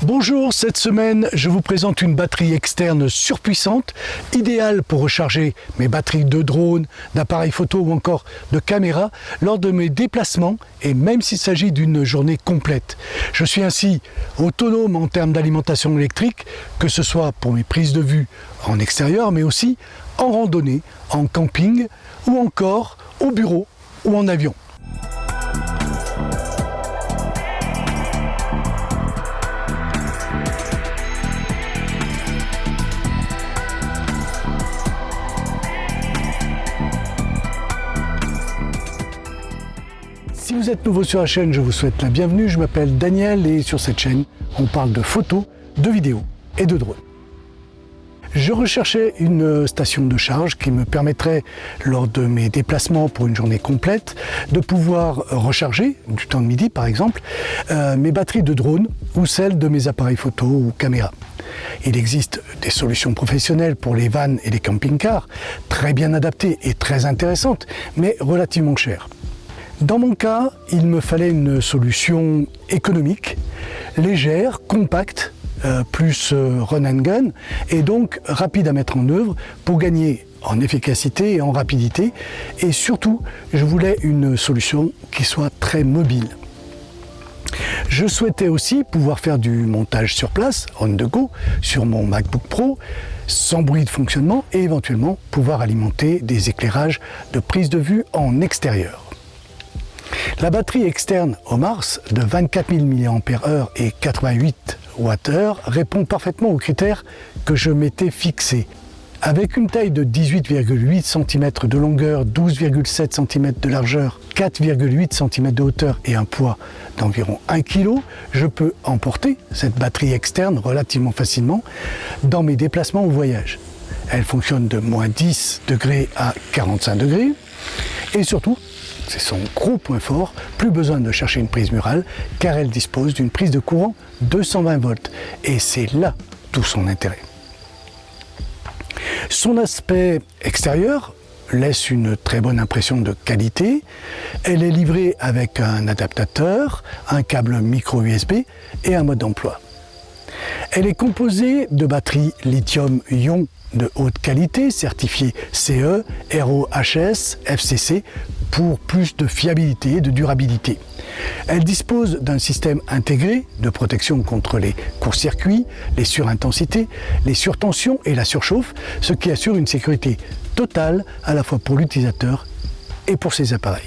Bonjour, cette semaine je vous présente une batterie externe surpuissante, idéale pour recharger mes batteries de drone, d'appareils photo ou encore de caméra lors de mes déplacements et même s'il s'agit d'une journée complète. Je suis ainsi autonome en termes d'alimentation électrique, que ce soit pour mes prises de vue en extérieur mais aussi en randonnée, en camping ou encore au bureau ou en avion. Si vous êtes nouveau sur la chaîne, je vous souhaite la bienvenue. Je m'appelle Daniel et sur cette chaîne, on parle de photos, de vidéos et de drones. Je recherchais une station de charge qui me permettrait, lors de mes déplacements pour une journée complète, de pouvoir recharger, du temps de midi par exemple, mes batteries de drone ou celles de mes appareils photo ou caméras. Il existe des solutions professionnelles pour les vannes et les camping-cars, très bien adaptées et très intéressantes, mais relativement chères. Dans mon cas, il me fallait une solution économique, légère, compacte, plus run and gun, et donc rapide à mettre en œuvre pour gagner en efficacité et en rapidité. Et surtout, je voulais une solution qui soit très mobile. Je souhaitais aussi pouvoir faire du montage sur place, on the go, sur mon MacBook Pro, sans bruit de fonctionnement, et éventuellement pouvoir alimenter des éclairages de prise de vue en extérieur. La batterie externe Omars de 24 000 mAh et 88 Wh répond parfaitement aux critères que je m'étais fixés. Avec une taille de 18,8 cm de longueur, 12,7 cm de largeur, 4,8 cm de hauteur et un poids d'environ 1 kg, je peux emporter cette batterie externe relativement facilement dans mes déplacements ou voyages. Elle fonctionne de moins 10 degrés à 45 degrés et surtout, c'est son gros point fort, plus besoin de chercher une prise murale car elle dispose d'une prise de courant 220 volts et c'est là tout son intérêt. Son aspect extérieur laisse une très bonne impression de qualité. Elle est livrée avec un adaptateur, un câble micro USB et un mode d'emploi. Elle est composée de batteries lithium-ion de haute qualité, certifiées CE, RoHS, FCC, pour plus de fiabilité et de durabilité. Elle dispose d'un système intégré de protection contre les courts-circuits, les surintensités, les surtensions et la surchauffe, ce qui assure une sécurité totale à la fois pour l'utilisateur et pour ses appareils.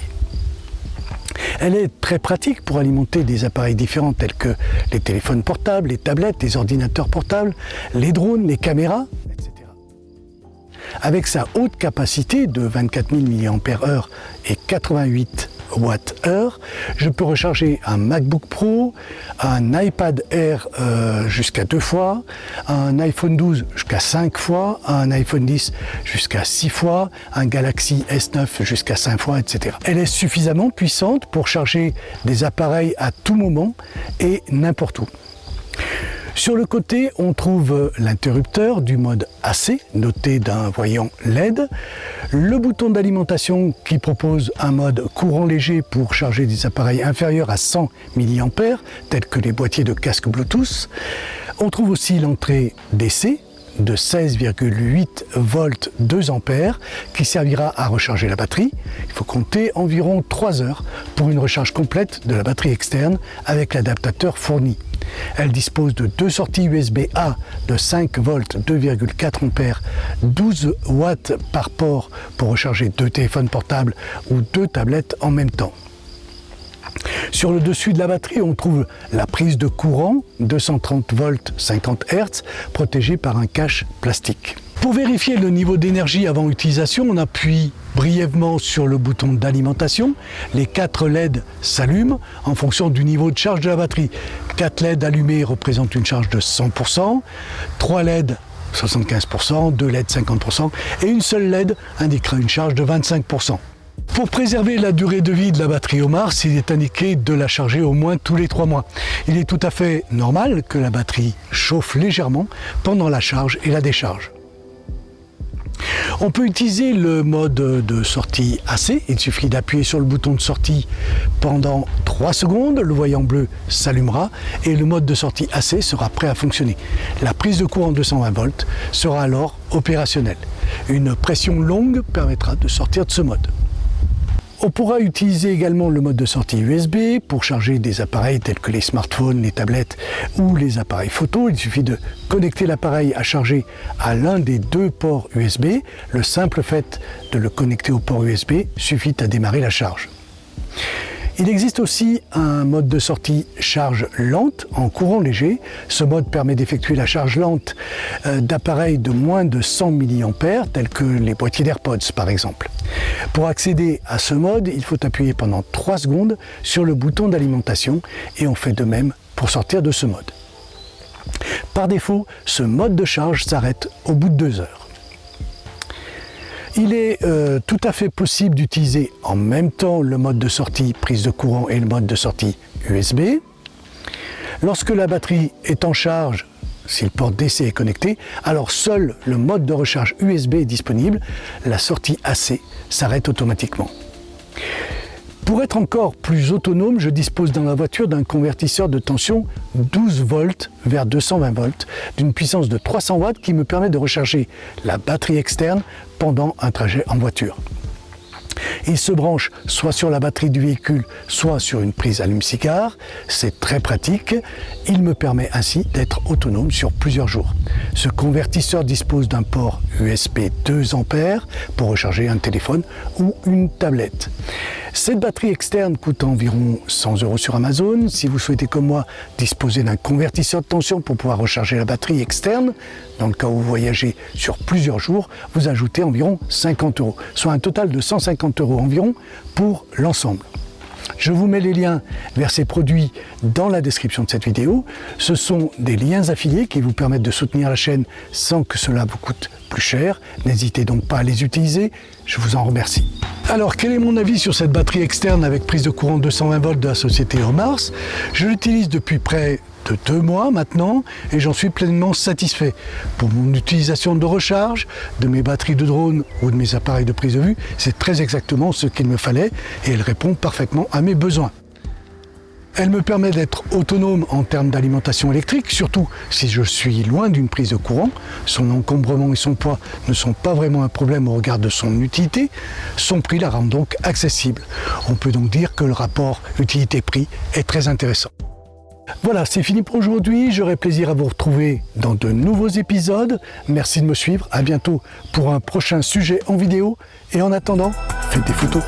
Elle est très pratique pour alimenter des appareils différents tels que les téléphones portables, les tablettes, les ordinateurs portables, les drones, les caméras, etc. Avec sa haute capacité de 24 000 mAh et 88 Wh, je peux recharger un MacBook Pro, un iPad Air jusqu'à 2 fois, un iPhone 12 jusqu'à 5 fois, un iPhone 10 jusqu'à 6 fois, un Galaxy S9 jusqu'à 5 fois, etc. Elle est suffisamment puissante pour charger des appareils à tout moment et n'importe où. Sur le côté, on trouve l'interrupteur du mode AC, doté d'un voyant LED, le bouton d'alimentation qui propose un mode courant léger pour charger des appareils inférieurs à 100 mA, tels que les boîtiers de casque Bluetooth. On trouve aussi l'entrée DC de 16,8 volts 2 ampères qui servira à recharger la batterie. Il faut compter environ 3 heures pour une recharge complète de la batterie externe avec l'adaptateur fourni. Elle dispose de 2 sorties USB-A de 5 volts 2,4 ampères, 12 watts par port pour recharger 2 téléphones portables ou 2 tablettes en même temps. Sur le dessus de la batterie, on trouve la prise de courant 230 volts 50 Hz protégée par un cache plastique. Pour vérifier le niveau d'énergie avant utilisation, on appuie brièvement sur le bouton d'alimentation. Les 4 LED s'allument en fonction du niveau de charge de la batterie. 4 LED allumés représentent une charge de 100%, 3 LED 75%, 2 LED 50% et une seule LED indiquera une charge de 25%. Pour préserver la durée de vie de la batterie Omars, il est indiqué de la charger au moins tous les 3 mois. Il est tout à fait normal que la batterie chauffe légèrement pendant la charge et la décharge. On peut utiliser le mode de sortie AC. Il suffit d'appuyer sur le bouton de sortie pendant 3 secondes. Le voyant bleu s'allumera et le mode de sortie AC sera prêt à fonctionner. La prise de courant 220 volts sera alors opérationnelle. Une pression longue permettra de sortir de ce mode. On pourra utiliser également le mode de sortie USB pour charger des appareils tels que les smartphones, les tablettes ou les appareils photo. Il suffit de connecter l'appareil à charger à l'un des 2 ports USB. Le simple fait de le connecter au port USB suffit à démarrer la charge. Il existe aussi un mode de sortie charge lente en courant léger. Ce mode permet d'effectuer la charge lente d'appareils de moins de 100 mA, tels que les boîtiers d'AirPods par exemple. Pour accéder à ce mode, il faut appuyer pendant 3 secondes sur le bouton d'alimentation et on fait de même pour sortir de ce mode. Par défaut, ce mode de charge s'arrête au bout de 2 heures. Il est tout à fait possible d'utiliser en même temps le mode de sortie prise de courant et le mode de sortie USB. Lorsque la batterie est en charge, si le port DC est connecté, alors seul le mode de recharge USB est disponible. La sortie AC s'arrête automatiquement. Pour être encore plus autonome, je dispose dans la voiture d'un convertisseur de tension 12 volts vers 220 volts d'une puissance de 300 watts qui me permet de recharger la batterie externe pendant un trajet en voiture. Il se branche soit sur la batterie du véhicule, soit sur une prise allume-cigare. C'est très pratique. Il me permet ainsi d'être autonome sur plusieurs jours. Ce convertisseur dispose d'un port USB 2 ampères pour recharger un téléphone ou une tablette. Cette batterie externe coûte environ 100 € sur Amazon. Si vous souhaitez comme moi disposer d'un convertisseur de tension pour pouvoir recharger la batterie externe, dans le cas où vous voyagez sur plusieurs jours, vous ajoutez environ 50 €, soit un total de 150 € environ pour l'ensemble. Je vous mets les liens vers ces produits dans la description de cette vidéo. Ce sont des liens affiliés qui vous permettent de soutenir la chaîne sans que cela vous coûte plus cher. N'hésitez donc pas à les utiliser, je vous en remercie. Alors, quel est mon avis sur cette batterie externe avec prise de courant 220 volts de la société Euromars? Je l'utilise depuis près de 2 mois maintenant et j'en suis pleinement satisfait. Pour mon utilisation de recharge, de mes batteries de drone ou de mes appareils de prise de vue, c'est très exactement ce qu'il me fallait et elle répond parfaitement à mes besoins. Elle me permet d'être autonome en termes d'alimentation électrique, surtout si je suis loin d'une prise de courant. Son encombrement et son poids ne sont pas vraiment un problème au regard de son utilité. Son prix la rend donc accessible. On peut donc dire que le rapport utilité-prix est très intéressant. Voilà, c'est fini pour aujourd'hui. J'aurai plaisir à vous retrouver dans de nouveaux épisodes. Merci de me suivre. À bientôt pour un prochain sujet en vidéo. Et en attendant, faites des photos.